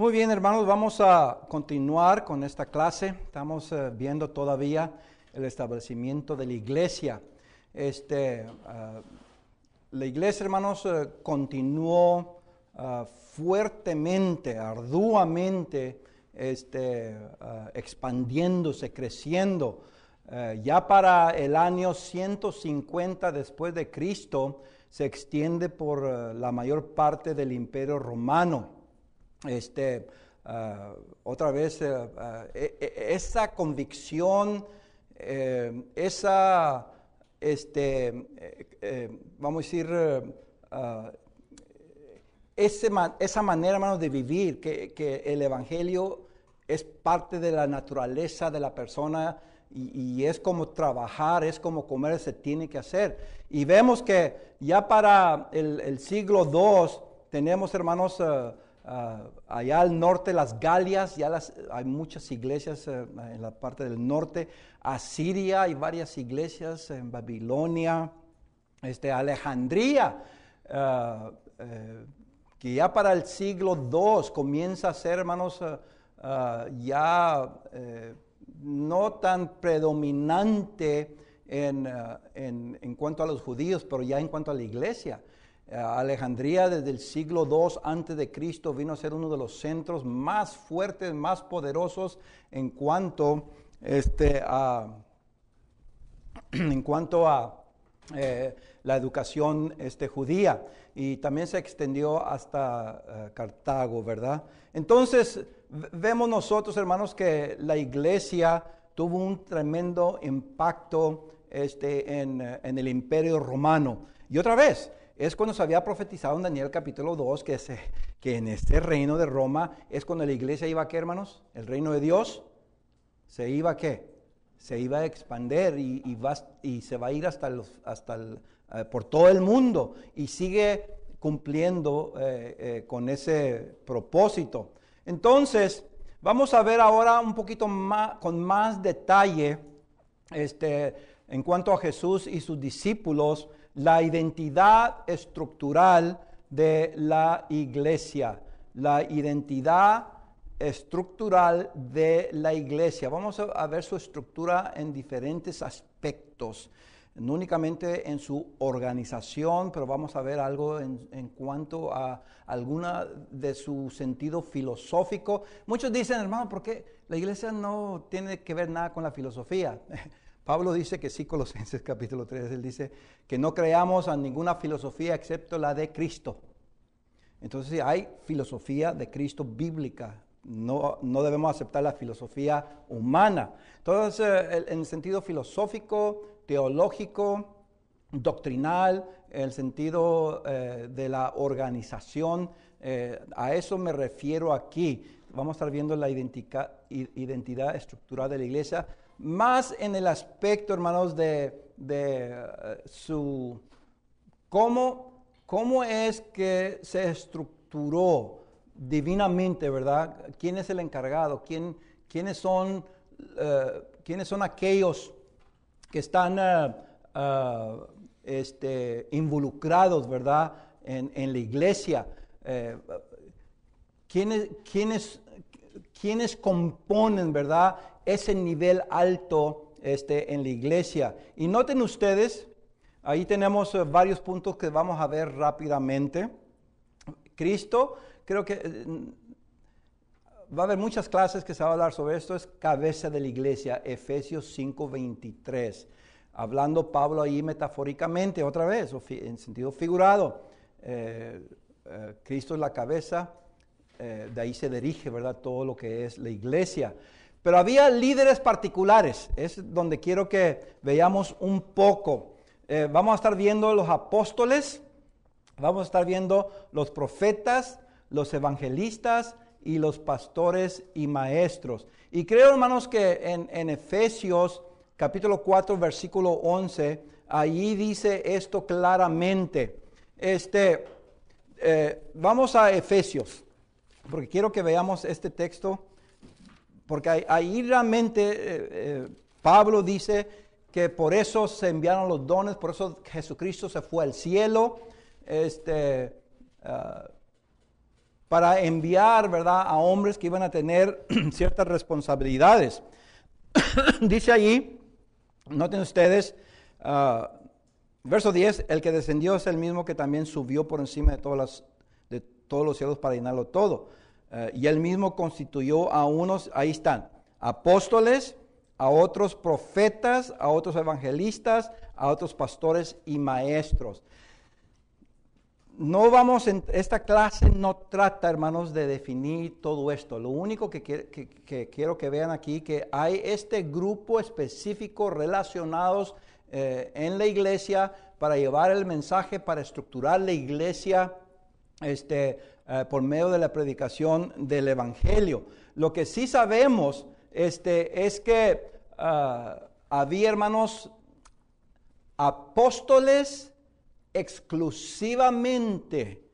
Muy bien, hermanos, vamos a continuar con esta clase. Estamos viendo todavía el establecimiento de la iglesia. La iglesia, hermanos, continuó fuertemente, arduamente, expandiéndose, creciendo. Ya para el año 150 después de Cristo, se extiende por la mayor parte del Imperio Romano. Otra vez, esa convicción, vamos a decir, esa manera, hermanos, de vivir, que el Evangelio es parte de la naturaleza de la persona y es como trabajar, es como comer, se tiene que hacer. Y vemos que ya para el siglo II tenemos, hermanos, allá al norte, las Galias, hay muchas iglesias en la parte del norte. Asiria, hay varias iglesias en Babilonia. Alejandría, que ya para el siglo II comienza a ser, hermanos, no tan predominante en cuanto a los judíos, pero ya en cuanto a la iglesia. Alejandría desde el siglo II antes de Cristo vino a ser uno de los centros más fuertes, más poderosos en cuanto a la educación judía, y también se extendió hasta Cartago, ¿verdad? Entonces vemos nosotros, hermanos, que la iglesia tuvo un tremendo impacto en el Imperio Romano. Y otra vez, es cuando se había profetizado en Daniel capítulo 2 que en este reino de Roma es cuando la iglesia iba a, ¿qué, hermanos? El reino de Dios se iba a, ¿qué? Se iba a expandir y se va a ir por todo el mundo, y sigue cumpliendo con ese propósito. Entonces, vamos a ver ahora un poquito más, con más detalle, en cuanto a Jesús y sus discípulos, la identidad estructural de la iglesia. La identidad estructural de la iglesia. Vamos a ver su estructura en diferentes aspectos, no únicamente en su organización, pero vamos a ver algo en cuanto a alguna de su sentido filosófico. Muchos dicen, hermano, ¿por qué la iglesia no tiene que ver nada con la filosofía? Pablo dice que sí, Colosenses capítulo 3, él dice que no creamos a ninguna filosofía excepto la de Cristo. Entonces hay filosofía de Cristo bíblica, no debemos aceptar la filosofía humana. Entonces, en el sentido filosófico, teológico, doctrinal, el sentido de la organización, a eso me refiero aquí. Vamos a estar viendo la identidad estructural de la iglesia, más en el aspecto, hermanos, de cómo es que se estructuró divinamente, ¿verdad? ¿Quién es el encargado? ¿Quiénes son aquellos que están involucrados, ¿verdad? En la iglesia. ¿Quiénes componen, ¿verdad? Ese nivel alto en la iglesia? Y noten ustedes, ahí tenemos varios puntos que vamos a ver rápidamente. Cristo, creo que va a haber muchas clases que se va a hablar sobre esto, es cabeza de la iglesia, Efesios 5:23. Hablando Pablo ahí metafóricamente, otra vez, en sentido figurado. Cristo es la cabeza, de ahí se dirige, ¿verdad?, todo lo que es la iglesia. Pero había líderes particulares, es donde quiero que veamos un poco. Vamos a estar viendo los apóstoles, vamos a estar viendo los profetas, los evangelistas y los pastores y maestros. Y creo, hermanos, que en Efesios capítulo 4, versículo 11, ahí dice esto claramente. Vamos a Efesios, porque quiero que veamos este texto, porque ahí realmente Pablo dice que por eso se enviaron los dones, por eso Jesucristo se fue al cielo. para enviar, ¿verdad?, a hombres que iban a tener ciertas responsabilidades. Dice allí, noten ustedes, verso 10, el que descendió es el mismo que también subió por encima de todos los cielos para llenarlo todo. Y él mismo constituyó a unos, ahí están, apóstoles, a otros profetas, a otros evangelistas, a otros pastores y maestros. No vamos, esta clase no trata, hermanos, de definir todo esto. Lo único que quiero que vean aquí, que hay este grupo específico relacionados en la iglesia para llevar el mensaje, para estructurar la iglesia por medio de la predicación del evangelio. Lo que sí sabemos es que había, hermanos, apóstoles exclusivamente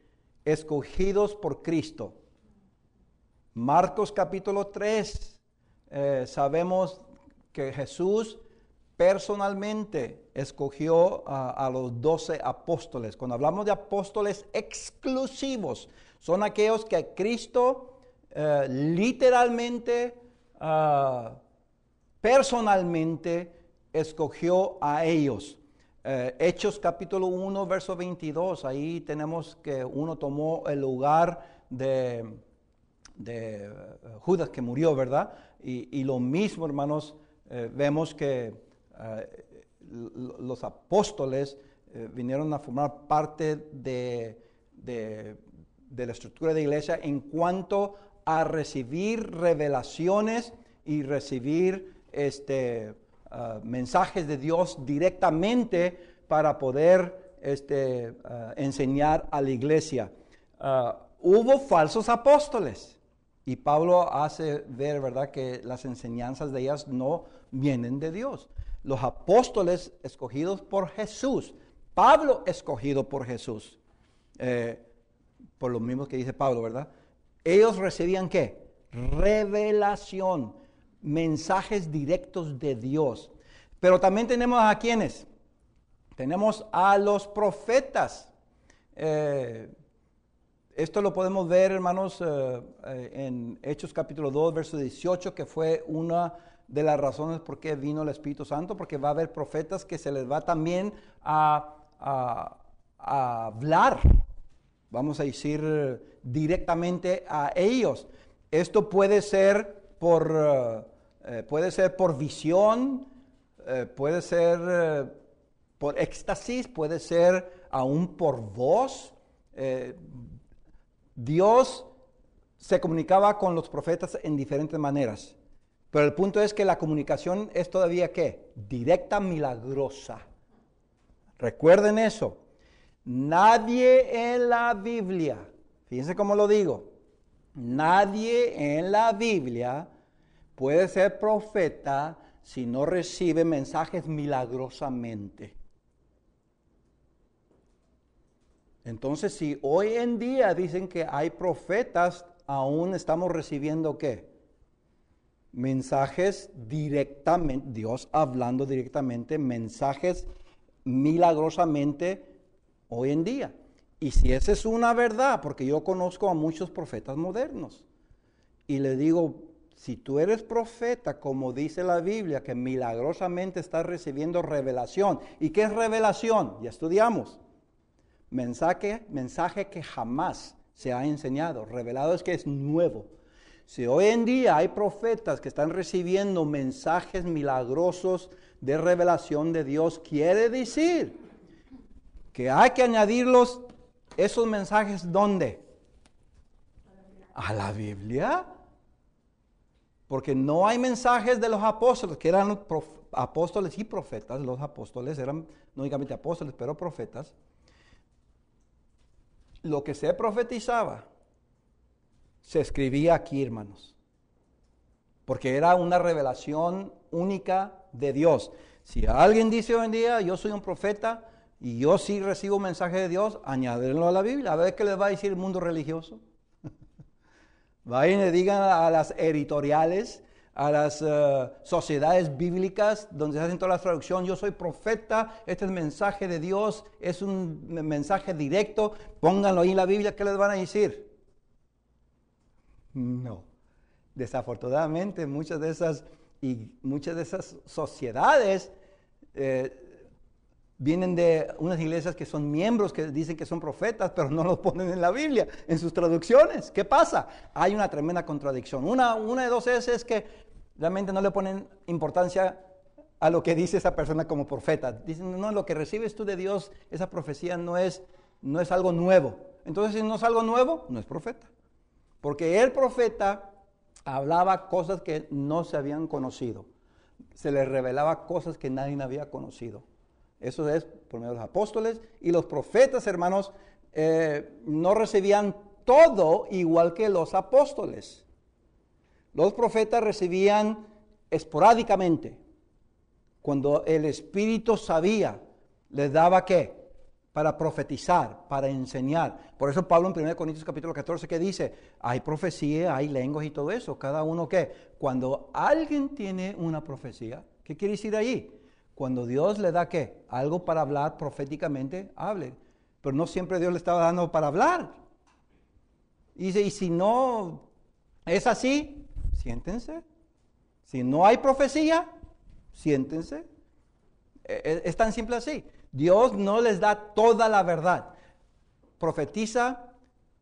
escogidos por Cristo. Marcos capítulo 3, sabemos que Jesús personalmente escogió a los 12 apóstoles. Cuando hablamos de apóstoles exclusivos, son aquellos que Cristo literalmente, personalmente escogió a ellos. Hechos capítulo 1, verso 22, ahí tenemos que uno tomó el lugar de Judas que murió, ¿verdad? Y lo mismo, hermanos, vemos que los apóstoles vinieron a formar parte de la estructura de la iglesia en cuanto a recibir revelaciones y recibir mensajes de Dios directamente para poder enseñar a la iglesia. Hubo falsos apóstoles y Pablo hace ver, ¿verdad?, que las enseñanzas de ellas no vienen de Dios. Los apóstoles escogidos por Jesús, Pablo escogido por Jesús, por lo mismo que dice Pablo, ¿verdad? Ellos recibían ¿qué? Revelación, mensajes directos de Dios. Pero también tenemos a quienes, tenemos a los profetas. Esto lo podemos ver, hermanos, en Hechos capítulo 2, verso 18, que fue una de las razones por qué vino el Espíritu Santo, porque va a haber profetas que se les va también a hablar, vamos a decir, directamente a ellos. Esto puede ser por visión, puede ser por éxtasis, puede ser aún por voz. Dios se comunicaba con los profetas en diferentes maneras, pero el punto es que la comunicación es todavía ¿qué? Directa, milagrosa. Recuerden eso. Nadie en la Biblia, fíjense cómo lo digo, nadie en la Biblia puede ser profeta si no recibe mensajes milagrosamente. Entonces, si hoy en día dicen que hay profetas, aún estamos recibiendo ¿qué? Mensajes directamente, Dios hablando directamente, mensajes milagrosamente hoy en día. Y si esa es una verdad, porque yo conozco a muchos profetas modernos, y le digo, si tú eres profeta, como dice la Biblia, que milagrosamente estás recibiendo revelación. ¿Y qué es revelación? Ya estudiamos. Mensaje que jamás se ha enseñado. Revelado es que es nuevo. Si hoy en día hay profetas que están recibiendo mensajes milagrosos de revelación de Dios, quiere decir que hay que añadirlos, esos mensajes, ¿dónde? A la Biblia. Porque no hay mensajes de los apóstoles, que eran apóstoles y profetas. Los apóstoles eran no únicamente apóstoles, pero profetas. Lo que se profetizaba se escribía aquí, hermanos, porque era una revelación única de Dios. Si alguien dice hoy en día, yo soy un profeta y yo sí recibo un mensaje de Dios, añádenlo a la Biblia. A ver qué les va a decir el mundo religioso. Vayan y le digan a las editoriales, a las sociedades bíblicas donde se hacen todas las traducciones, yo soy profeta, este es el mensaje de Dios, es un mensaje directo, pónganlo ahí en la Biblia, ¿qué les van a decir? No. Desafortunadamente, muchas de esas sociedades vienen de unas iglesias que son miembros, que dicen que son profetas, pero no los ponen en la Biblia, en sus traducciones. ¿Qué pasa? Hay una tremenda contradicción. Una de dos es que realmente no le ponen importancia a lo que dice esa persona como profeta. Dicen, no, lo que recibes tú de Dios, esa profecía no es algo nuevo. Entonces, si no es algo nuevo, no es profeta. Porque el profeta hablaba cosas que no se habían conocido. Se les revelaba cosas que nadie había conocido. Eso es por medio de los apóstoles. Y los profetas, hermanos, no recibían todo igual que los apóstoles. Los profetas recibían esporádicamente. Cuando el Espíritu sabía, les daba ¿qué? Para profetizar, para enseñar. Por eso Pablo en 1 Corintios capítulo 14 que dice, hay profecía, hay lenguas y todo eso. Cada uno ¿qué? Cuando alguien tiene una profecía, ¿qué quiere decir ahí? Cuando Dios le da ¿qué? Algo para hablar proféticamente, hable. Pero no siempre Dios le estaba dando para hablar. Y dice, y si no es así, siéntense. Si no hay profecía, siéntense. Es tan simple así. Dios no les da toda la verdad. Profetiza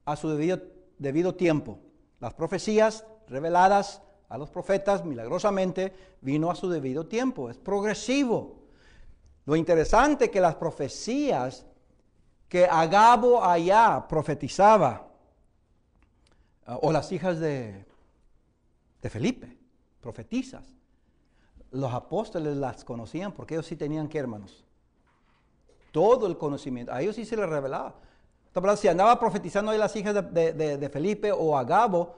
a su debido tiempo. Las profecías reveladas a los profetas milagrosamente vino a su debido tiempo. Es progresivo. Lo interesante es que las profecías que Agabo allá profetizaba, o las hijas de Felipe, profetizas, los apóstoles las conocían porque ellos sí tenían ¿qué, hermanos? Todo el conocimiento. A ellos sí se les revelaba. Si andaba profetizando ahí las hijas de Felipe o Agabo,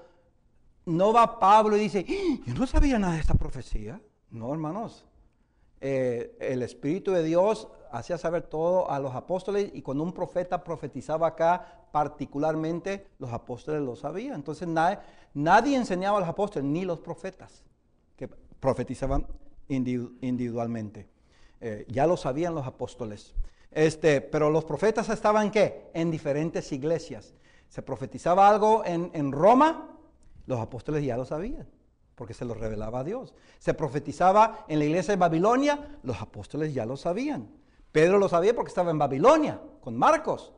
no va Pablo y dice, yo no sabía nada de esta profecía. No, hermanos. El Espíritu de Dios hacía saber todo a los apóstoles y cuando un profeta profetizaba acá, particularmente, los apóstoles lo sabían. Entonces nadie enseñaba a los apóstoles, ni los profetas, que profetizaban individualmente. Ya lo sabían los apóstoles. Pero los profetas estaban ¿qué? En diferentes iglesias. Se profetizaba algo en Roma, los apóstoles ya lo sabían, porque se lo revelaba a Dios. Se profetizaba en la iglesia de Babilonia, los apóstoles ya lo sabían. Pedro lo sabía porque estaba en Babilonia, con Marcos.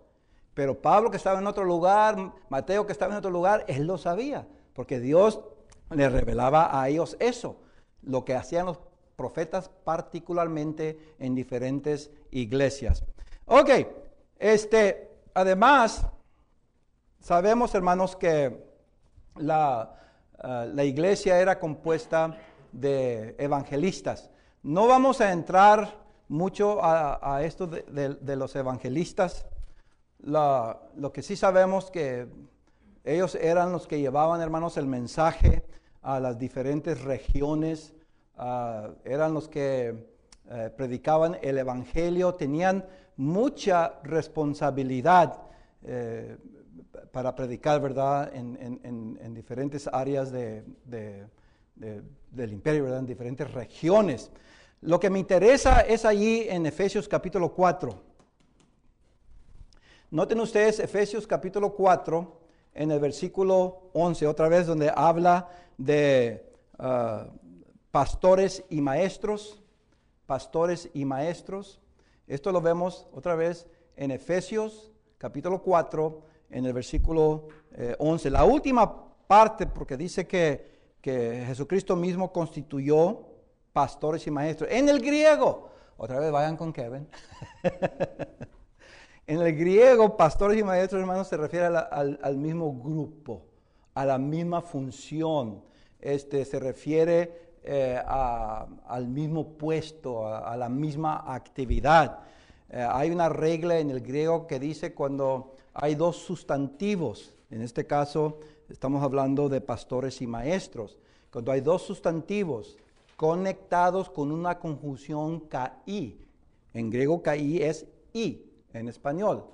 Pero Pablo, que estaba en otro lugar, Mateo, que estaba en otro lugar, él lo sabía, porque Dios le revelaba a ellos eso, lo que hacían los profetas particularmente en diferentes iglesias. Ok, además, sabemos, hermanos, que la iglesia era compuesta de evangelistas. No vamos a entrar mucho a esto de los evangelistas. Lo que sí sabemos que ellos eran los que llevaban, hermanos, el mensaje a las diferentes regiones. Eran los que predicaban el evangelio, tenían mucha responsabilidad para predicar, ¿verdad?, en diferentes áreas del imperio, ¿verdad?, en diferentes regiones. Lo que me interesa es allí en Efesios capítulo 4. Noten ustedes Efesios capítulo 4 en el versículo 11, otra vez donde habla de pastores y maestros. Pastores y maestros. Esto lo vemos otra vez en Efesios capítulo 4 en el versículo 11. La última parte, porque dice que Jesucristo mismo constituyó pastores y maestros. En el griego, otra vez vayan con Kevin. En el griego, pastores y maestros, hermanos, se refiere al mismo grupo, a la misma función. Se refiere al mismo puesto, a la misma actividad. Hay una regla en el griego que dice cuando hay dos sustantivos, en este caso estamos hablando de pastores y maestros, cuando hay dos sustantivos conectados con una conjunción kai, en griego kai es i, en español,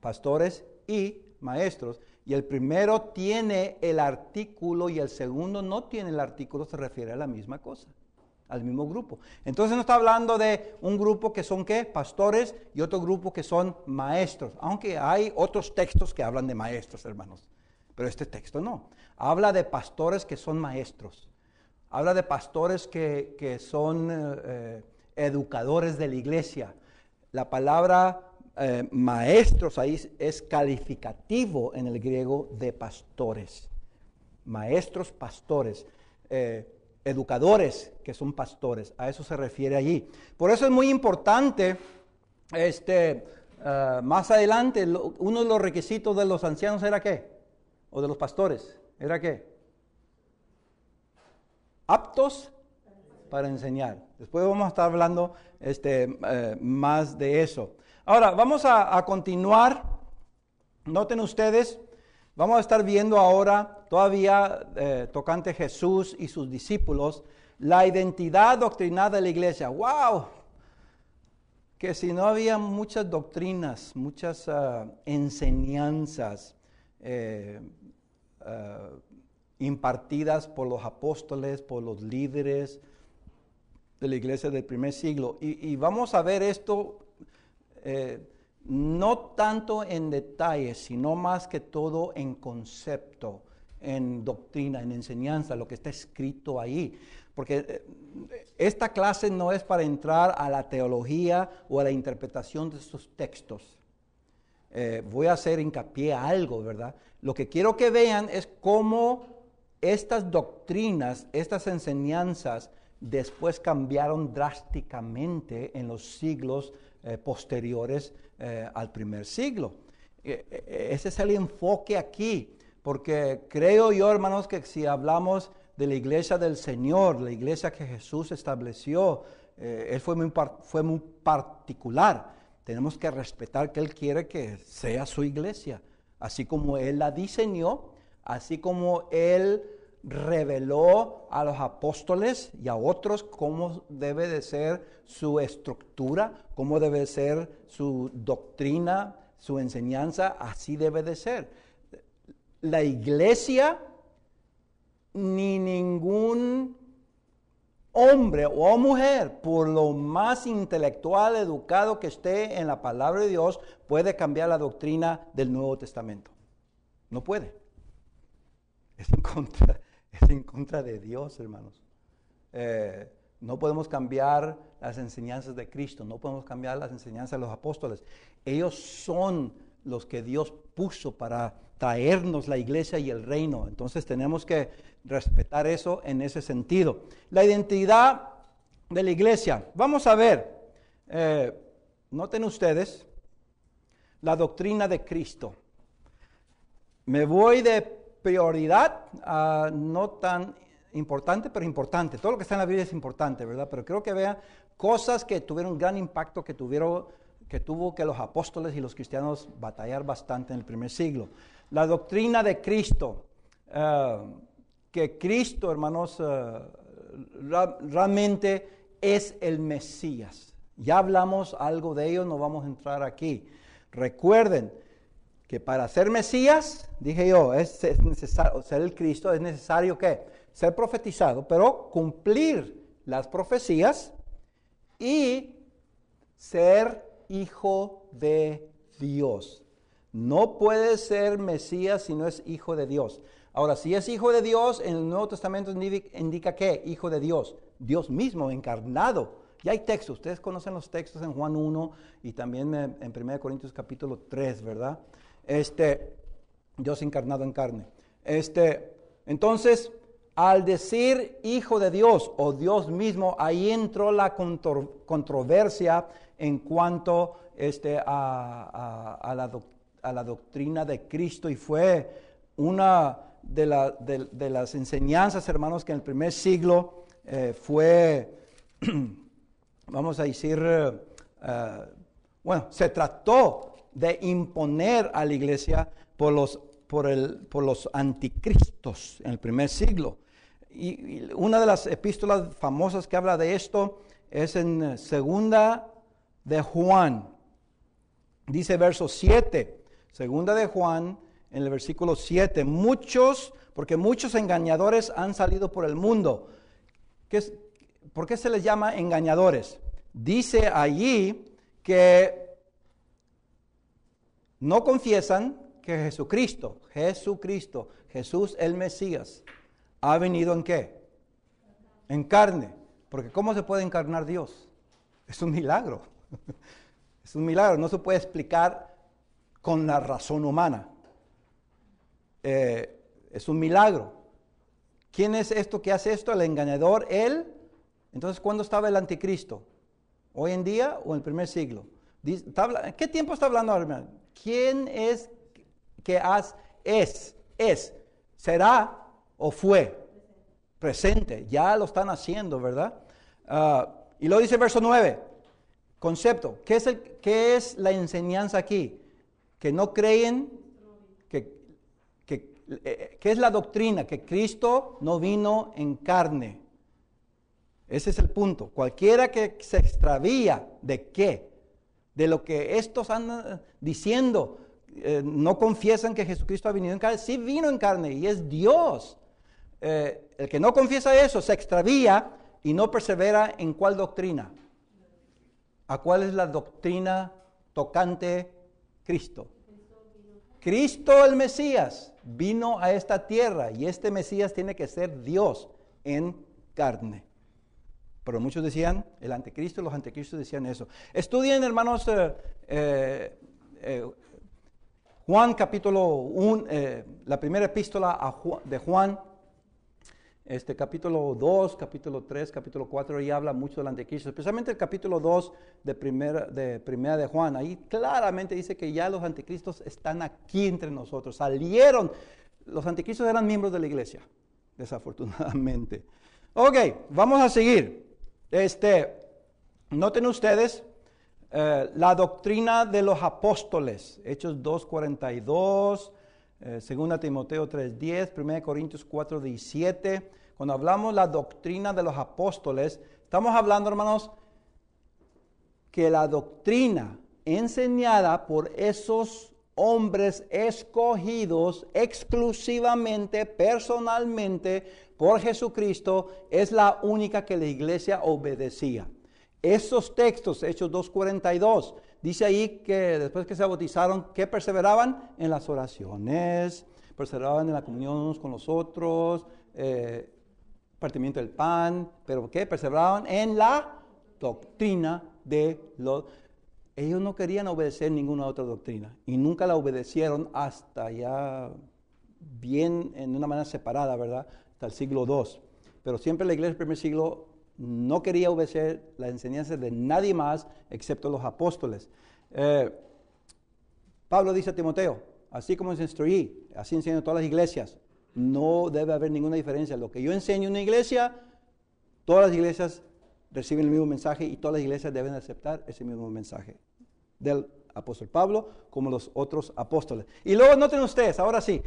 pastores y maestros, y el primero tiene el artículo y el segundo no tiene el artículo, se refiere a la misma cosa, al mismo grupo. Entonces no está hablando de un grupo que son ¿qué? Pastores y otro grupo que son maestros, aunque hay otros textos que hablan de maestros, hermanos. Pero este texto no. Habla de pastores que son maestros. Habla de pastores que son educadores de la iglesia. La palabra maestros ahí es calificativo en el griego de pastores. Maestros, pastores, educadores que son pastores. A eso se refiere allí. Por eso es muy importante, más adelante, uno de los requisitos de los ancianos era ¿qué? O de los pastores, ¿era qué? Aptos para enseñar. Después vamos a estar hablando más de eso. Ahora, vamos a continuar. Noten ustedes, vamos a estar viendo ahora, todavía tocante Jesús y sus discípulos, la identidad doctrinal de la iglesia. ¡Wow! Que si no había muchas doctrinas, muchas enseñanzas impartidas por los apóstoles, por los líderes de la iglesia del primer siglo. Y vamos a ver esto no tanto en detalle, sino más que todo en concepto, en doctrina, en enseñanza, lo que está escrito ahí. Porque esta clase no es para entrar a la teología o a la interpretación de estos textos. Voy a hacer hincapié a algo, ¿verdad? Lo que quiero que vean es cómo estas doctrinas, estas enseñanzas, después cambiaron drásticamente en los siglos posteriores al primer siglo. Ese es el enfoque aquí, porque creo yo, hermanos, que si hablamos de la iglesia del Señor, la iglesia que Jesús estableció, Él fue muy particular. Tenemos que respetar que Él quiere que sea su iglesia, así como Él la diseñó, así como Él reveló a los apóstoles y a otros cómo debe de ser su estructura, cómo debe ser su doctrina, su enseñanza, así debe de ser. La iglesia, ni ningún hombre o mujer, por lo más intelectual, educado que esté en la palabra de Dios, puede cambiar la doctrina del Nuevo Testamento. No puede. Es en contra de Dios, hermanos. No podemos cambiar las enseñanzas de Cristo, no podemos cambiar las enseñanzas de los apóstoles. Ellos son los que Dios puso para traernos la iglesia y el reino. Entonces tenemos que respetar eso en ese sentido. La identidad de la iglesia. Vamos a ver, noten ustedes, la doctrina de Cristo. Me voy de prioridad a no tan importante, pero importante. Todo lo que está en la Biblia es importante, ¿verdad? Pero creo que vean cosas que tuvieron gran impacto, que tuvo que los apóstoles y los cristianos batallar bastante en el primer siglo. La doctrina de Cristo, que Cristo, hermanos, realmente es el Mesías. Ya hablamos algo de ello, no vamos a entrar aquí. Recuerden que para ser Mesías, dije yo, es necesario ser el Cristo, es necesario ¿qué? Ser profetizado, pero cumplir las profecías y ser hijo de Dios. No puede ser Mesías si no es hijo de Dios. Ahora, si es hijo de Dios, en el Nuevo Testamento indica ¿qué? Hijo de Dios. Dios mismo, encarnado. Ya hay textos, ustedes conocen los textos en Juan 1 y también en 1 Corintios capítulo 3, ¿verdad? Dios encarnado en carne. Entonces, al decir hijo de Dios o Dios mismo, ahí entró la controversia en cuanto a la doctrina de Cristo, y fue una de las enseñanzas, hermanos, que en el primer siglo fue, vamos a decir, se trató de imponer a la iglesia por los anticristos en el primer siglo. Y una de las epístolas famosas que habla de esto es en Segunda de Juan. Dice verso 7, Segunda de Juan, en el versículo 7, porque muchos engañadores han salido por el mundo. ¿Por qué se les llama engañadores? Dice allí que no confiesan que Jesucristo, Jesús el Mesías, ha venido ¿en qué? En carne. Porque ¿cómo se puede encarnar Dios? Es un milagro. Es un milagro, no se puede explicar con la razón humana. Es un milagro. ¿Quién es esto que hace esto? El engañador, él. Entonces, ¿cuándo estaba el anticristo? ¿Hoy en día o en el primer siglo? ¿Qué tiempo está hablando ahora, hermano? ¿Quién es que es? ¿Será o fue? Presente. Ya lo están haciendo, ¿verdad? Y luego dice el verso 9. Concepto. ¿Qué es la enseñanza aquí? Que no creen, ¿qué es la doctrina? Que Cristo no vino en carne. Ese es el punto. Cualquiera que se extravía de qué, de lo que estos andan diciendo, no confiesan que Jesucristo ha venido en carne. Sí vino en carne y es Dios. El que no confiesa eso se extravía y no persevera en ¿cuál doctrina? ¿A cuál es la doctrina tocante Cristo? Cristo el Mesías vino a esta tierra y este Mesías tiene que ser Dios en carne. Pero muchos decían, el anticristo, los anticristos decían eso. Estudien, hermanos, Juan capítulo 1, la primera epístola de Juan, capítulo 2, capítulo 3, capítulo 4, ahí habla mucho del anticristo, especialmente el capítulo 2 de primera de Juan. Ahí claramente dice que ya los anticristos están aquí entre nosotros, salieron. Los anticristos eran miembros de la iglesia, desafortunadamente. Ok, vamos a seguir. Noten ustedes la doctrina de los apóstoles, Hechos 2:42, 2 Timoteo 3:10, 1 Corintios 4:17. Cuando hablamos la doctrina de los apóstoles, estamos hablando, hermanos, que la doctrina enseñada por esos hombres escogidos exclusivamente, personalmente, por Jesucristo, es la única que la iglesia obedecía. Esos textos, Hechos 2:42, dice ahí que después que se bautizaron, ¿qué perseveraban? En las oraciones, perseveraban en la comunión unos con los otros, partimiento del pan, pero ¿qué? Perseveraban en la doctrina de los... Ellos no querían obedecer ninguna otra doctrina y nunca la obedecieron hasta ya bien en una manera separada, ¿verdad? Hasta el siglo II. Pero siempre la iglesia del primer siglo no quería obedecer la enseñanza de nadie más excepto los apóstoles. Pablo dice a Timoteo, así como os instruí, así enseño a todas las iglesias. No debe haber ninguna diferencia. Lo que yo enseño en una iglesia, todas las iglesias reciben el mismo mensaje y todas las iglesias deben aceptar ese mismo mensaje del apóstol Pablo como los otros apóstoles. Y luego noten ustedes, ahora sí,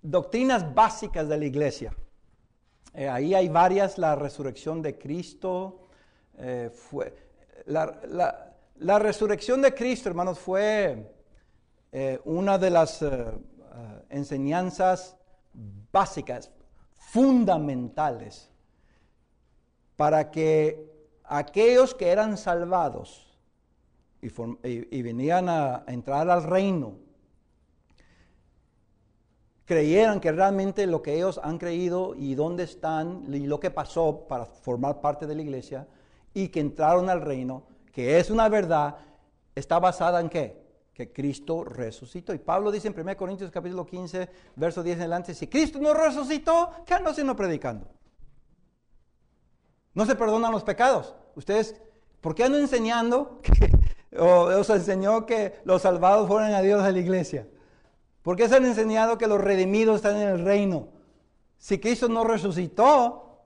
doctrinas básicas de la iglesia. Ahí hay varias, la resurrección de Cristo. La resurrección de Cristo, hermanos, fue una de las enseñanzas básicas, fundamentales, para que aquellos que eran salvados y venían a entrar al reino, creyeran que realmente lo que ellos han creído y dónde están y lo que pasó para formar parte de la iglesia y que entraron al reino, que es una verdad, está basada en ¿qué? Que Cristo resucitó. Y Pablo dice en 1 Corintios capítulo 15, verso 10 en adelante, si Cristo no resucitó, ¿qué ando haciendo predicando? No se perdonan los pecados. Ustedes, ¿por qué andan enseñando o os enseñó que los salvados fueron añadidos a la iglesia? ¿Por qué se han enseñado que los redimidos están en el reino? Si Cristo no resucitó,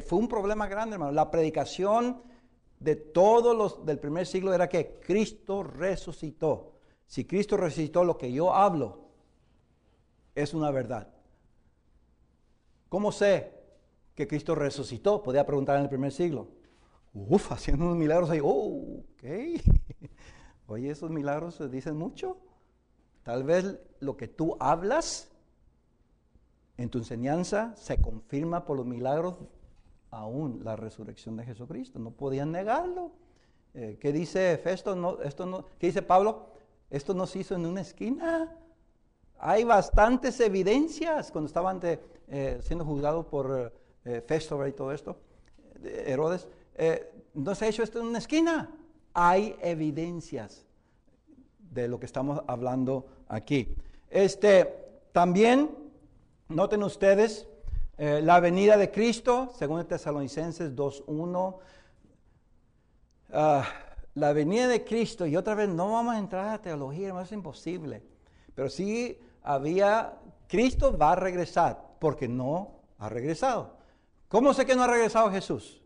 fue un problema grande, hermano. La predicación de todos los del primer siglo era que Cristo resucitó. Si Cristo resucitó, lo que yo hablo es una verdad. ¿Cómo sé que Cristo resucitó? Podía preguntar en el primer siglo. Haciendo unos milagros ahí. Ok. Oye, esos milagros se dicen mucho. Tal vez lo que tú hablas en tu enseñanza se confirma por los milagros, aún la resurrección de Jesucristo. No podían negarlo. ¿Qué dice Festo? ¿Qué dice Pablo? Esto no se hizo en una esquina. hay bastantes evidencias cuando estaban siendo juzgados por Festo y todo esto, Herodes. No se ha hecho esto en una esquina. Hay evidencias de lo que estamos hablando aquí. También, noten ustedes, la venida de Cristo, según Tesalonicenses 2:1. La venida de Cristo, y otra vez no vamos a entrar a teología, no es imposible. Pero sí Cristo va a regresar, porque no ha regresado. ¿Cómo sé que no ha regresado Jesús?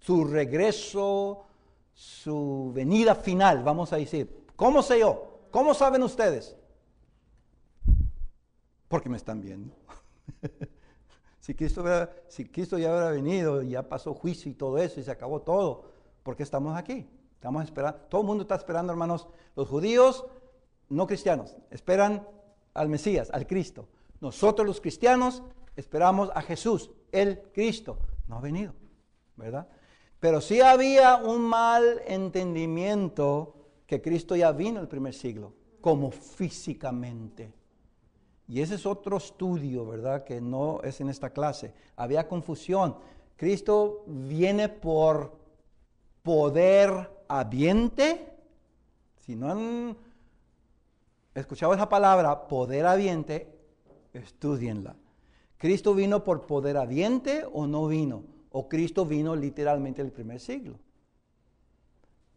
Su regreso, su venida final, vamos a decir. ¿Cómo sé yo? ¿Cómo saben ustedes? Porque me están viendo. Si Cristo ya hubiera venido, ya pasó juicio y todo eso, y se acabó todo, ¿por qué estamos aquí? Estamos esperando, todo el mundo está esperando, hermanos. Los judíos, no cristianos, esperan al Mesías, al Cristo. Nosotros los cristianos esperamos a Jesús, el Cristo. No ha venido, ¿verdad? Pero sí había un mal entendimiento que Cristo ya vino el primer siglo, como físicamente. Y ese es otro estudio, ¿verdad? Que no es en esta clase. Había confusión. Cristo viene por poder habiente. Si no han escuchado esa palabra, poder habiente, estúdienla. ¿Cristo vino por poder habiente o no vino? ¿O Cristo vino literalmente en el primer siglo?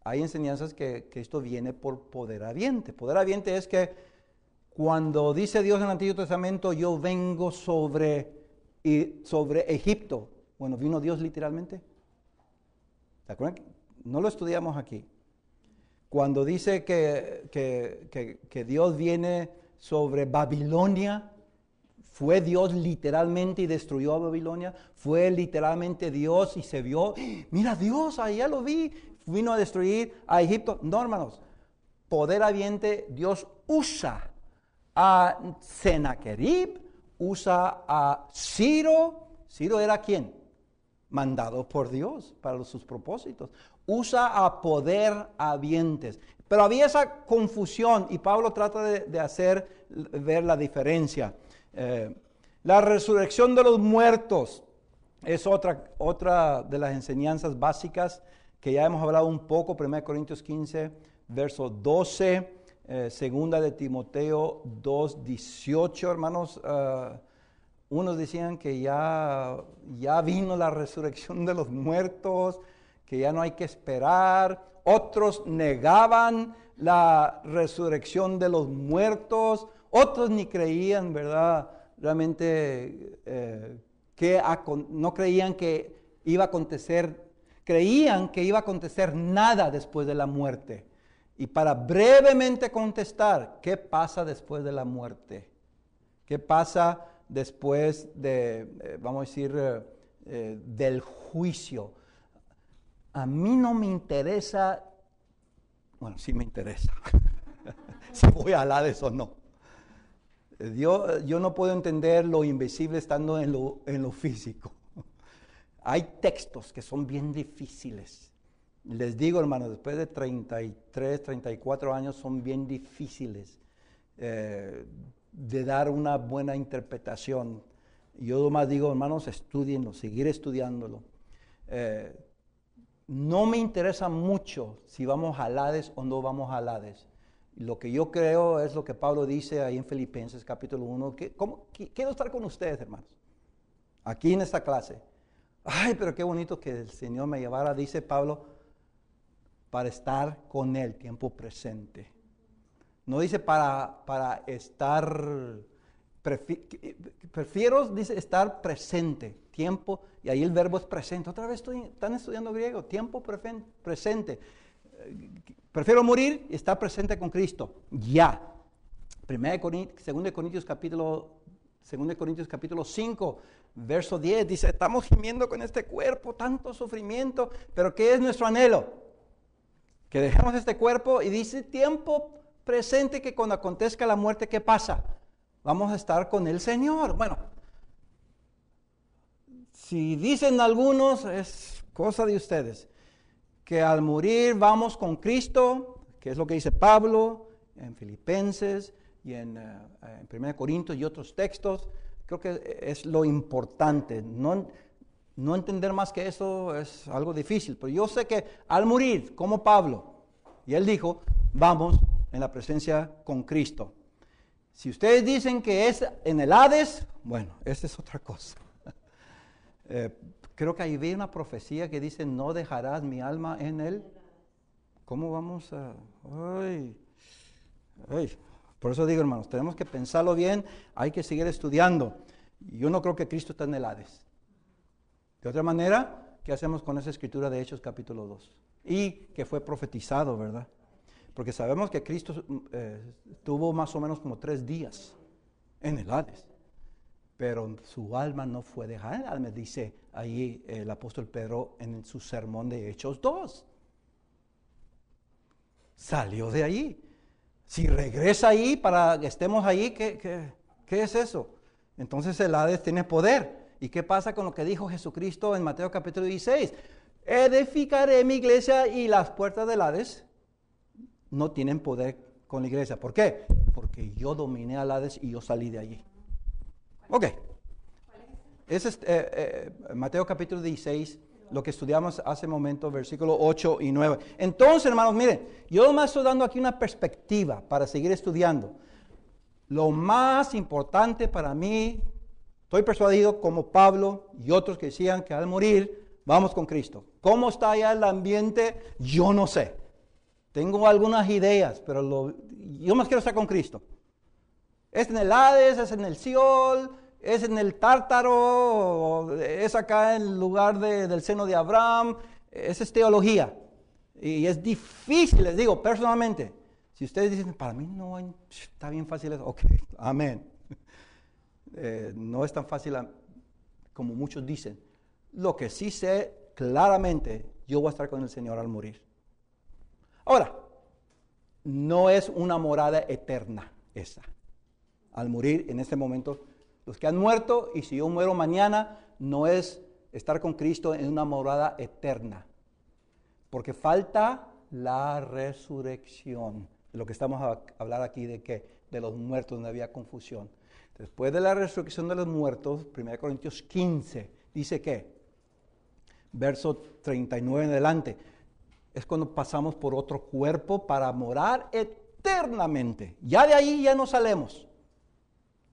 Hay enseñanzas que Cristo viene por poder habiente. Poder habiente es que cuando dice Dios en el Antiguo Testamento, yo vengo sobre Egipto. Bueno, ¿vino Dios literalmente? ¿Se acuerdan? No lo estudiamos aquí. Cuando dice que Dios viene sobre Babilonia, ¿fue Dios literalmente y destruyó a Babilonia? ¿Fue literalmente Dios y se vio? Mira, Dios, allá lo vi, vino a destruir a Egipto. No, hermanos, poder habiente, Dios usa a Sennacherib, usa a Ciro. ¿Ciro era quién? Mandado por Dios para sus propósitos. Usa a poder habientes. Pero había esa confusión y Pablo trata de hacer ver la diferencia. La resurrección de los muertos es otra de las enseñanzas básicas que ya hemos hablado un poco. 1 Corintios 15, verso 12. Segunda de Timoteo 2:18, hermanos. Unos decían que ya vino la resurrección de los muertos, que ya no hay que esperar. Otros negaban la resurrección de los muertos. Otros ni creían, ¿verdad? Realmente no creían que iba a acontecer. Creían que iba a acontecer nada después de la muerte. Y para brevemente contestar, ¿qué pasa después de la muerte? ¿Qué pasa después de, vamos a decir, del juicio? A mí no me interesa, bueno, sí me interesa, si voy a Hades o no. Yo no puedo entender lo invisible estando en lo físico. Hay textos que son bien difíciles. Les digo, hermanos, después de 33, 34 años son bien difíciles de dar una buena interpretación. Yo nomás digo, hermanos, estudienlo, seguir estudiándolo. No me interesa mucho si vamos a Hades o no vamos a Hades. Lo que yo creo es lo que Pablo dice ahí en Filipenses capítulo 1. Quiero estar con ustedes, hermanos, aquí en esta clase. Ay, pero qué bonito que el Señor me llevara, dice Pablo, para estar con Él, tiempo presente. No dice para estar, prefiero, dice, estar presente, tiempo, y ahí el verbo es presente. Otra vez están estudiando griego, tiempo presente. Prefiero morir y estar presente con Cristo, ya. 2 Corintios capítulo 5, verso 10, dice, estamos gimiendo con este cuerpo, tanto sufrimiento, pero ¿qué es nuestro anhelo? Que dejemos este cuerpo, y dice tiempo presente, que cuando acontezca la muerte, ¿qué pasa? Vamos a estar con el Señor. Bueno, si dicen algunos, es cosa de ustedes, que al morir vamos con Cristo, que es lo que dice Pablo en Filipenses, y en 1 Corintios y otros textos. Creo que es lo importante. No entender más que eso es algo difícil, pero yo sé que al morir, como Pablo, y él dijo, vamos en la presencia con Cristo. Si ustedes dicen que es en el Hades, bueno, esa es otra cosa. Creo que ahí vi una profecía que dice, no dejarás mi alma en él. ¿Cómo vamos a...? Ay. Por eso digo, hermanos, tenemos que pensarlo bien, hay que seguir estudiando. Yo no creo que Cristo está en el Hades. De otra manera, ¿qué hacemos con esa escritura de Hechos capítulo 2? Y que fue profetizado, ¿verdad? Porque sabemos que Cristo tuvo más o menos como 3 días en el Hades. Pero su alma no fue dejada, me dice ahí el apóstol Pedro en su sermón de Hechos 2. Salió de allí. Si regresa ahí para que estemos allí, ¿qué es eso? Entonces el Hades tiene poder. ¿Y qué pasa con lo que dijo Jesucristo en Mateo capítulo 16? Edificaré mi iglesia y las puertas del Hades no tienen poder con la iglesia. ¿Por qué? Porque yo dominé al Hades y yo salí de allí. Ok. Ese es Mateo capítulo 16, lo que estudiamos hace un momento, versículos 8 y 9. Entonces, hermanos, miren, yo nomás estoy dando aquí una perspectiva para seguir estudiando. Lo más importante para mí, estoy persuadido como Pablo y otros que decían que al morir, vamos con Cristo. ¿Cómo está allá el ambiente? Yo no sé. Tengo algunas ideas, pero yo más quiero estar con Cristo. Es en el Hades, es en el Seol, es en el Tártaro, es acá en el lugar del seno de Abraham. Esa es teología. Y es difícil, les digo personalmente. Si ustedes dicen, para mí no está bien fácil eso. Ok, amén. No es tan fácil como muchos dicen. Lo que sí sé claramente, yo voy a estar con el Señor al morir. Ahora, no es una morada eterna esa. Al morir en este momento, los que han muerto, y si yo muero mañana, no es estar con Cristo en una morada eterna. Porque falta la resurrección. De lo que estamos a hablar aquí de los muertos, donde había confusión. Después de la resurrección de los muertos, 1 Corintios 15, dice que, verso 39 en adelante, es cuando pasamos por otro cuerpo para morar eternamente. Ya de ahí ya no salimos.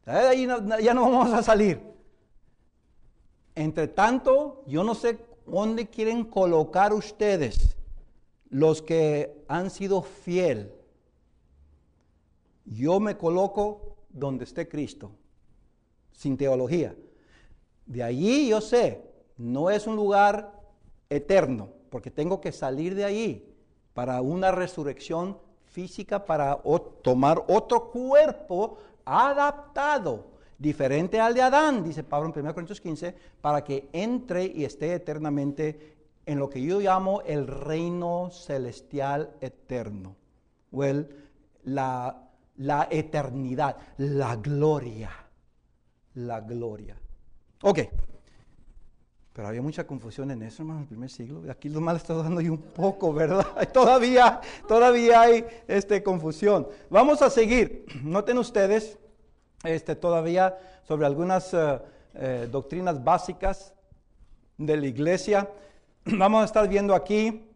Ya de ahí ya no vamos a salir. Entre tanto, yo no sé dónde quieren colocar ustedes los que han sido fiel. Yo me coloco donde esté Cristo, sin teología. De allí yo sé, no es un lugar eterno, porque tengo que salir de allí para una resurrección física, para tomar otro cuerpo adaptado, diferente al de Adán, dice Pablo en 1 Corintios 15, para que entre y esté eternamente en lo que yo llamo el reino celestial eterno, o la eternidad, la gloria. Ok. Pero había mucha confusión en eso, hermano, en el primer siglo. Aquí lo mal está dando yo un poco, ¿verdad? Todavía hay confusión. Vamos a seguir. Noten ustedes todavía sobre algunas doctrinas básicas de la iglesia. Vamos a estar viendo aquí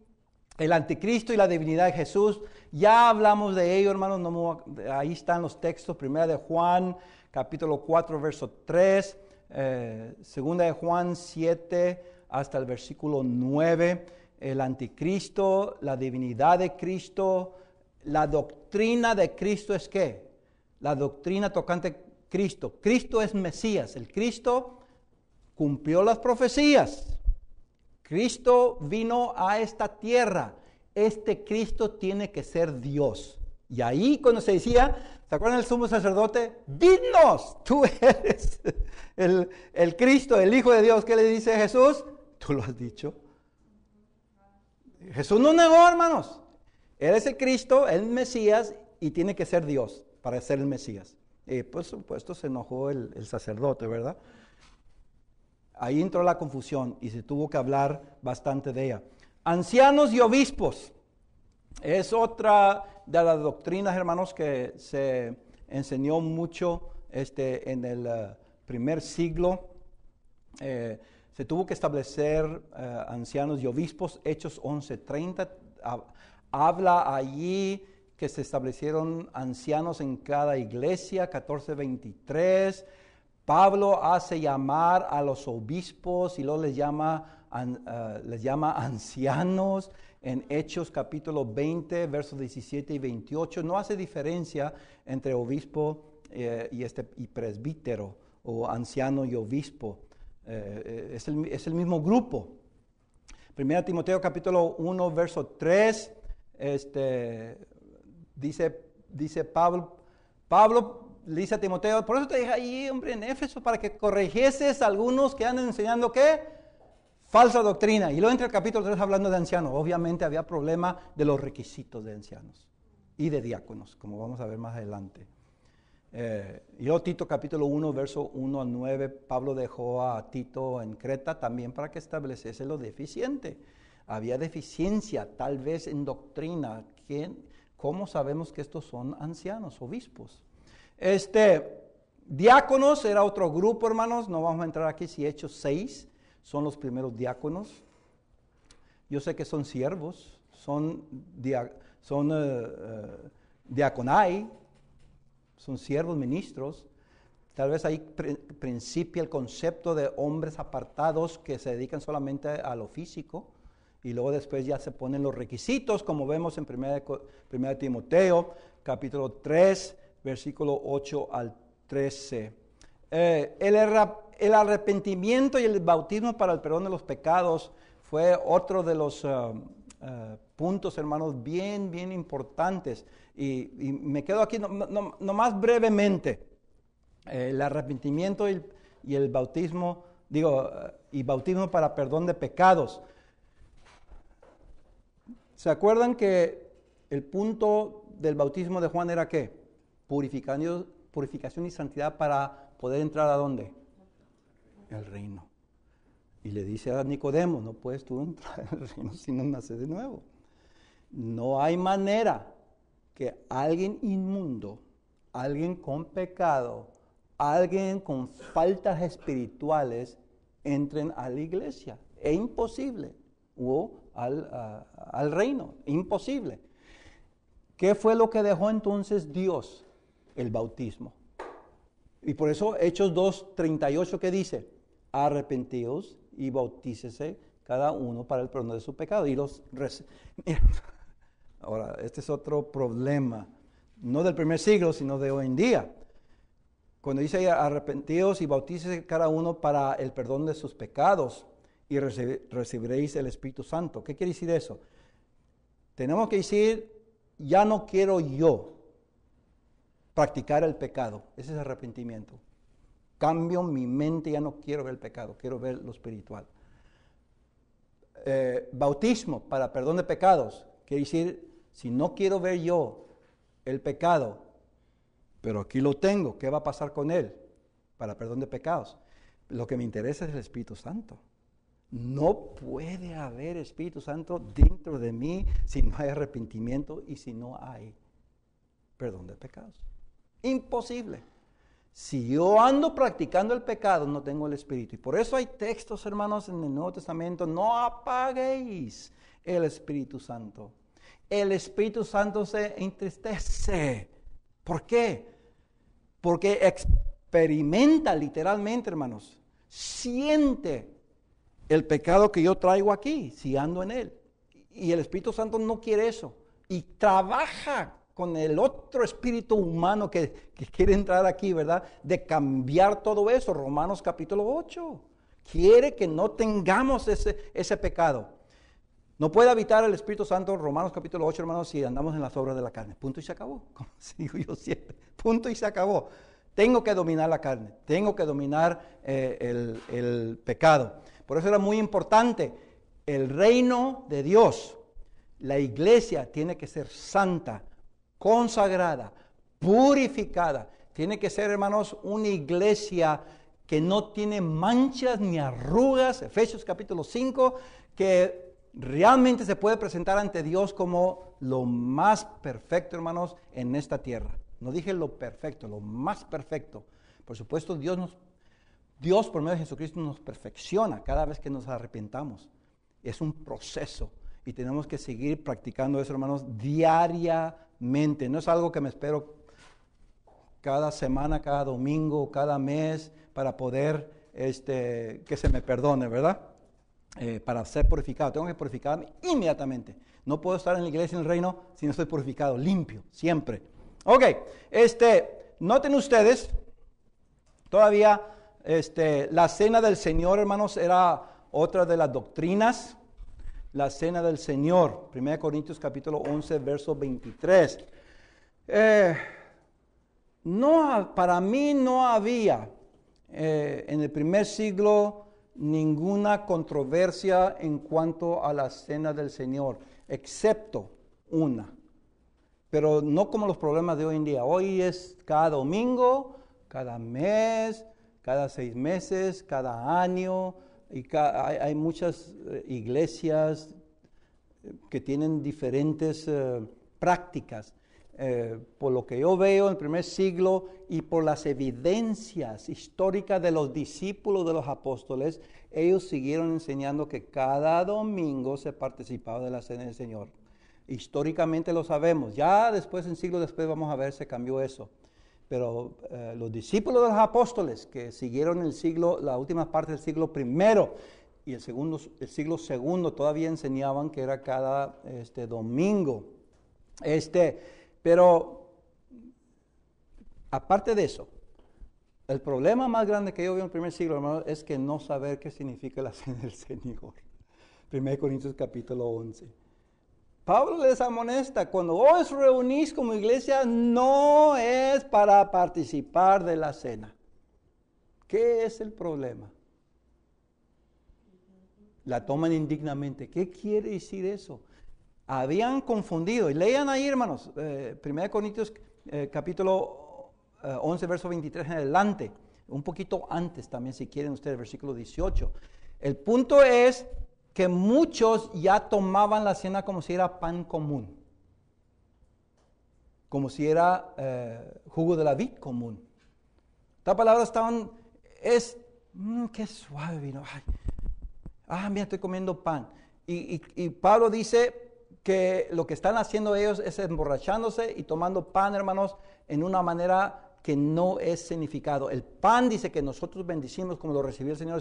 el anticristo y la divinidad de Jesús. Ya hablamos de ello, hermanos. Ahí están los textos. Primera de Juan, capítulo 4, verso 3. Segunda de Juan 7 hasta el versículo 9, el anticristo, la divinidad de Cristo, la doctrina de Cristo es ¿qué? La doctrina tocante Cristo. Cristo es Mesías, el Cristo cumplió las profecías. Cristo vino a esta tierra. Este Cristo tiene que ser Dios. Y ahí cuando se decía, ¿se acuerdan del sumo sacerdote? Dinos, tú eres el Cristo, el Hijo de Dios. ¿Qué le dice Jesús? Tú lo has dicho. Jesús no negó, hermanos. Él es el Cristo, el Mesías, y tiene que ser Dios para ser el Mesías. Y por supuesto se enojó el sacerdote, ¿verdad? Ahí entró la confusión y se tuvo que hablar bastante de ella. Ancianos y obispos. Es otra de las doctrinas, hermanos, que se enseñó mucho en el primer siglo. Se tuvo que establecer ancianos y obispos. Hechos 11:30 habla allí que se establecieron ancianos en cada iglesia. 14:23 Pablo hace llamar a los obispos y luego les llama ancianos. En Hechos capítulo 20, versos 17 y 28, no hace diferencia entre obispo y presbítero, o anciano y obispo. Es el mismo grupo. 1 Timoteo capítulo 1, verso 3, dice Pablo le dice a Timoteo, por eso te dejé ahí, hombre, en Éfeso, para que corrigieses a algunos que andan enseñando, ¿qué? Falsa doctrina. Y luego entre el capítulo 3 hablando de ancianos. Obviamente había problema de los requisitos de ancianos y de diáconos, como vamos a ver más adelante. Y luego Tito capítulo 1, verso 1 al 9, Pablo dejó a Tito en Creta también para que estableciese lo deficiente. Había deficiencia tal vez en doctrina. ¿Cómo sabemos que estos son ancianos, obispos? Diáconos era otro grupo, hermanos. No vamos a entrar aquí. Si Hechos 6 son los primeros diáconos. Yo sé que son siervos, son diaconai, son siervos, ministros. Tal vez ahí principia el concepto de hombres apartados que se dedican solamente a lo físico. Y luego después ya se ponen los requisitos, como vemos en 1 Timoteo, capítulo 3, versículo 8 al 13. El arrepentimiento y el bautismo para el perdón de los pecados fue otro de los puntos, hermanos, bien, bien importantes. Y me quedo aquí nomás brevemente. El arrepentimiento y el bautismo, y bautismo para perdón de pecados. ¿Se acuerdan que el punto del bautismo de Juan era qué? Purificación y santidad para poder entrar ¿a dónde? El reino. Y le dice a Nicodemo, no puedes tú entrar al reino si no naces de nuevo. No hay manera que alguien inmundo, alguien con pecado, alguien con faltas espirituales entren a la iglesia. Es imposible. O al reino. Imposible. ¿Qué fue lo que dejó entonces Dios? El bautismo. Y por eso Hechos 2:38 que dice, arrepentíos y bautícese cada uno para el perdón de su pecado. Ahora, este es otro problema, no del primer siglo, sino de hoy en día. Cuando dice arrepentíos y bautícese cada uno para el perdón de sus pecados y recibiréis el Espíritu Santo. ¿Qué quiere decir eso? Tenemos que decir, ya no quiero yo practicar el pecado. Ese es arrepentimiento. Cambio mi mente, ya no quiero ver el pecado, quiero ver lo espiritual. Bautismo para perdón de pecados. Quiere decir, si no quiero ver yo el pecado, pero aquí lo tengo, ¿qué va a pasar con él? Para perdón de pecados. Lo que me interesa es el Espíritu Santo. No puede haber Espíritu Santo dentro de mí si no hay arrepentimiento y si no hay perdón de pecados. Imposible. Si yo ando practicando el pecado, no tengo el Espíritu. Y por eso hay textos, hermanos, en el Nuevo Testamento, no apaguéis el Espíritu Santo. El Espíritu Santo se entristece. ¿Por qué? Porque experimenta literalmente, hermanos, siente el pecado que yo traigo aquí, si ando en él. Y el Espíritu Santo no quiere eso. Y trabaja con el otro espíritu humano que quiere entrar aquí, ¿verdad? De cambiar todo eso. Romanos capítulo 8. Quiere que no tengamos ese pecado. No puede habitar el Espíritu Santo, Romanos capítulo 8, hermanos, si andamos en las obras de la carne. Punto y se acabó. Como digo yo siempre. Punto y se acabó. Tengo que dominar la carne. Tengo que dominar el pecado. Por eso era muy importante. El reino de Dios, la iglesia, tiene que ser santa, consagrada, purificada. Tiene que ser, hermanos, una iglesia que no tiene manchas ni arrugas. Efesios capítulo 5, que realmente se puede presentar ante Dios como lo más perfecto, hermanos, en esta tierra. No dije lo perfecto, lo más perfecto. Por supuesto, Dios por medio de Jesucristo nos perfecciona cada vez que nos arrepentamos. Es un proceso y tenemos que seguir practicando eso, hermanos, diariamente. No es algo que me espero cada semana, cada domingo, cada mes para poder que se me perdone, ¿verdad? Para ser purificado. Tengo que purificarme inmediatamente. No puedo estar en la iglesia, en el reino, si no estoy purificado, limpio, siempre. Ok, noten ustedes, todavía la cena del Señor, hermanos, era otra de las doctrinas. La cena del Señor, 1 Corintios capítulo 11, verso 23. Para mí no había en el primer siglo ninguna controversia en cuanto a la cena del Señor, excepto una. Pero no como los problemas de hoy en día. Hoy es cada domingo, cada mes, cada 6 meses, cada año. Y hay muchas iglesias que tienen diferentes prácticas. Por lo que yo veo en el primer siglo y por las evidencias históricas de los discípulos de los apóstoles, ellos siguieron enseñando que cada domingo se participaba de la cena del Señor. Históricamente lo sabemos. Ya después, en siglos después, vamos a ver, se cambió eso. Pero los discípulos de los apóstoles que siguieron la última parte del siglo primero y el siglo segundo todavía enseñaban que era cada domingo. Pero aparte de eso, el problema más grande que yo veo en el primer siglo, hermano, es que no saber qué significa la cena del Señor. 1 Corintios capítulo 11. Pablo les amonesta, cuando os reunís como iglesia, no es para participar de la cena. ¿Qué es el problema? La toman indignamente. ¿Qué quiere decir eso? Habían confundido. Y lean ahí, hermanos, 1 Corintios capítulo 11, verso 23 en adelante. Un poquito antes también, si quieren ustedes, versículo 18. El punto es que muchos ya tomaban la cena como si era pan común, como si era jugo de la vid común. Estas palabras qué suave vino. Mira, estoy comiendo pan. Y Pablo dice que lo que están haciendo ellos es emborrachándose y tomando pan, hermanos, en una manera que no es significado. El pan, dice, que nosotros bendicimos como lo recibió el Señor,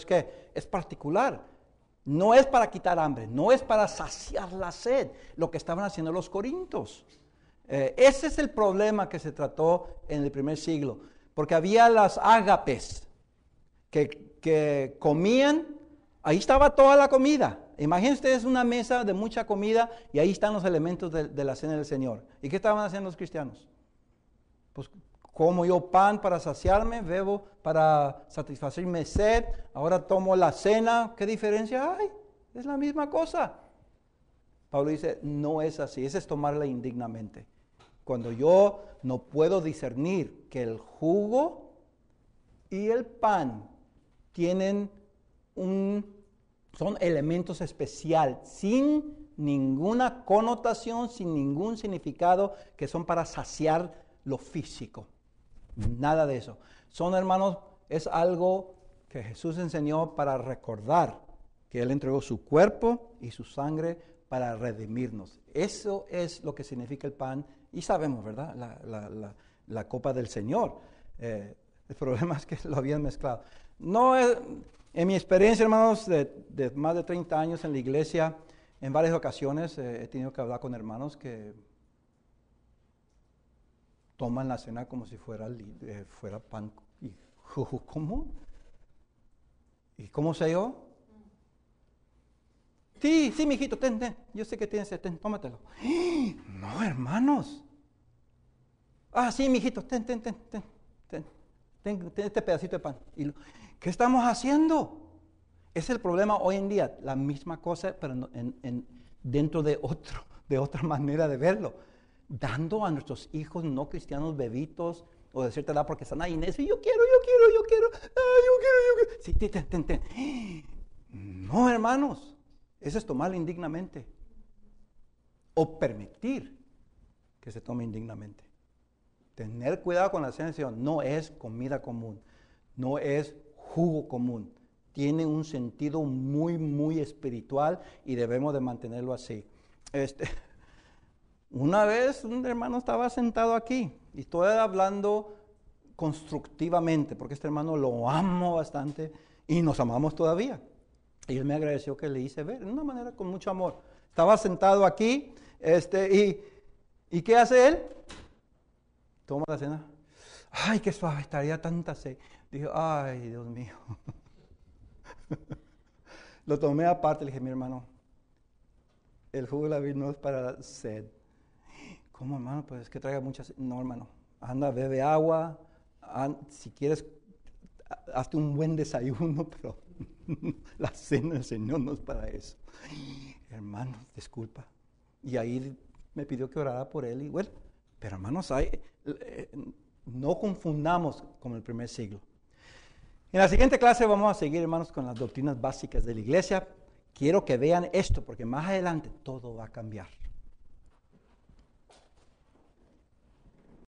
es particular. No es para quitar hambre, no es para saciar la sed, lo que estaban haciendo los corintios. Ese es el problema que se trató en el primer siglo, porque había las ágapes que comían, ahí estaba toda la comida. Imaginen ustedes una mesa de mucha comida y ahí están los elementos de la cena del Señor. ¿Y qué estaban haciendo los cristianos? Pues como yo pan para saciarme, bebo para satisfacer mi sed, ahora tomo la cena. ¿Qué diferencia hay? Es la misma cosa. Pablo dice, no es así, ese es tomarla indignamente. Cuando yo no puedo discernir que el jugo y el pan son elementos especiales, sin ninguna connotación, sin ningún significado, que son para saciar lo físico. Nada de eso. Son, hermanos, es algo que Jesús enseñó para recordar que Él entregó su cuerpo y su sangre para redimirnos. Eso es lo que significa el pan. Y sabemos, ¿verdad? La copa del Señor. El problema es que lo habían mezclado. En mi experiencia, hermanos, de más de 30 años en la iglesia, en varias ocasiones he tenido que hablar con hermanos que toman la cena como si fuera pan y jugo común. ¿Y cómo sé yo? Sí, mijito, ten. Yo sé que tienes, tómatelo. No, hermanos. Sí, mijito, ten este pedacito de pan. ¿Qué estamos haciendo? Es el problema hoy en día, la misma cosa, pero dentro de otra manera de verlo. Dando a nuestros hijos no cristianos bebitos o de cierta edad porque están ahí, y yo quiero. Sí, ten. No, hermanos, eso es tomarlo indignamente o permitir que se tome indignamente. tener cuidado con la cena del Señor. No es comida común, no es jugo común. Tiene un sentido muy, muy espiritual y debemos de mantenerlo así. Una vez un hermano estaba sentado aquí y estoy hablando constructivamente porque este hermano lo amo bastante y nos amamos todavía. Y él me agradeció que le hice ver de una manera con mucho amor. Estaba sentado aquí y ¿qué hace él? Toma la cena. Ay, qué suave, estaría tanta sed. Dije, ay, Dios mío. Lo tomé aparte, le dije, mi hermano, el jugo de la vid no es para sed. ¿Cómo, hermano? Pues es que traiga mucha sed. No, hermano, anda, bebe agua. Si quieres, hazte un buen desayuno, pero la cena del Señor no es para eso. Hermano, disculpa. Y ahí me pidió que orara por él. Y bueno, pero hermanos, no confundamos con el primer siglo. En la siguiente clase vamos a seguir, hermanos, con las doctrinas básicas de la iglesia. Quiero que vean esto, porque más adelante todo va a cambiar.